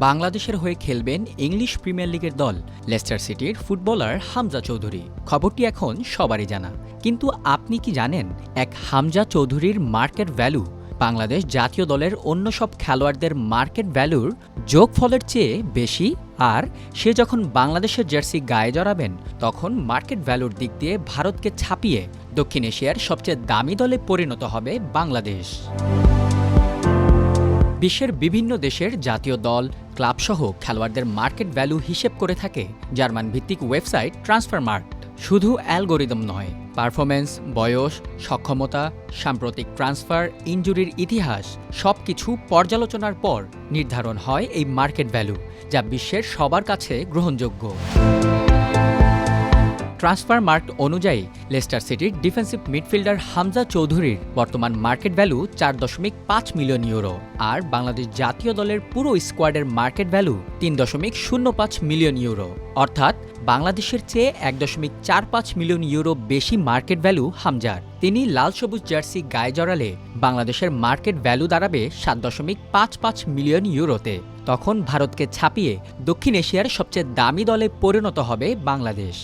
বাংলাদেশের হয়ে খেলবেন ইংলিশ প্রিমিয়ার লিগের দল লেস্টার সিটির ফুটবলার হামজা চৌধুরী। খবরটি এখন সবারই জানা, কিন্তু আপনি কি জানেন এক হামজা চৌধুরীর মার্কেট ভ্যালু বাংলাদেশ জাতীয় দলের অন্য সব খেলোয়াড়দের মার্কেট ভ্যালুর যোগফলের চেয়ে বেশি? আর সে যখন বাংলাদেশের জার্সি গায়ে জড়াবেন তখন মার্কেট ভ্যালুর দিক দিয়ে ভারতকে ছাপিয়ে দক্ষিণ এশিয়ার সবচেয়ে দামি দলে পরিণত হবে বাংলাদেশ। বিশ্বের বিভিন্ন দেশের জাতীয় দল, ক্লাবসহ খেলোয়াড়দের মার্কেট ভ্যালু হিসেব করে থাকে জার্মান ভিত্তিক ওয়েবসাইট ট্রান্সফারমার্কট। শুধু অ্যালগোরিদম নয়, পারফরমেন্স, বয়স, সক্ষমতা, সাম্প্রতিক ট্রান্সফার, ইনজুরির ইতিহাস সবকিছু পর্যালোচনার পর নির্ধারণ হয় এই মার্কেট ভ্যালু, যা বিশ্বের সবার কাছে গ্রহণযোগ্য। ট্রান্সফারমার্কট অনুযায়ী লেস্টার সিটির ডিফেন্সিভ মিডফিল্ডার হামজা চৌধুরীর বর্তমান মার্কেট ভ্যালু 4.5 মিলিয়ন ইউরো, আর বাংলাদেশ জাতীয় দলের পুরো স্কোয়াডের মার্কেট ভ্যালু 3.05 মিলিয়ন ইউরো। অর্থাৎ বাংলাদেশের চেয়ে 1.45 মিলিয়ন ইউরো বেশি মার্কেট ভ্যালু হামজার। তিনি লাল সবুজ জার্সি গায়ে জড়ালে বাংলাদেশের মার্কেট ভ্যালু দাঁড়াবে 7.55 মিলিয়ন ইউরোতে। তখন ভারতকে ছাপিয়ে দক্ষিণ এশিয়ার সবচেয়ে দামি দলে পরিণত হবে বাংলাদেশ।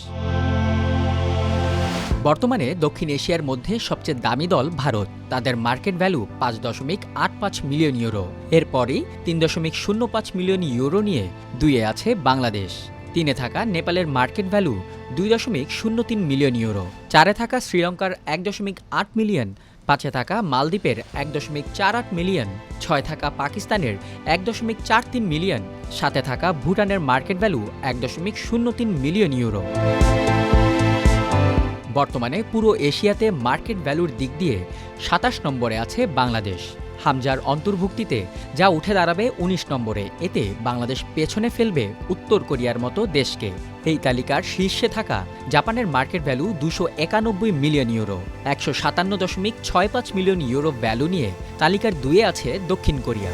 বর্তমানে দক্ষিণ এশিয়ার মধ্যে সবচেয়ে দামি দল ভারত। তাদের মার্কেট ভ্যালু 5.85 মিলিয়ন ইউরো। এরপরই 3.05 মিলিয়ন ইউরো নিয়ে 2-এ আছে বাংলাদেশ। 3-এ থাকা নেপালের মার্কেট ভ্যালু 2.03 মিলিয়ন ইউরো। 4-এ থাকা শ্রীলঙ্কার 1.8 মিলিয়ন। 5-এ থাকা মালদ্বীপের 1.48 মিলিয়ন। 6-এ থাকা পাকিস্তানের 1.43 মিলিয়ন। 7-এ থাকা ভুটানের মার্কেট ভ্যালু 1.03 মিলিয়ন ইউরো। বর্তমানে পুরো এশিয়াতে মার্কেট ভ্যালুর দিক দিয়ে 27 নম্বরে আছে বাংলাদেশ। হামজার অন্তর্ভুক্তিতে যা উঠে দাঁড়াবে 19 নম্বরে। এতে বাংলাদেশ পেছনে ফেলবে উত্তর কোরিয়ার মতো দেশকে। এই তালিকার শীর্ষে থাকা জাপানের market value 291 million euro. 157.65 million euro value নিয়ে তালিকার 2-এ আছে দক্ষিণ কোরিয়া।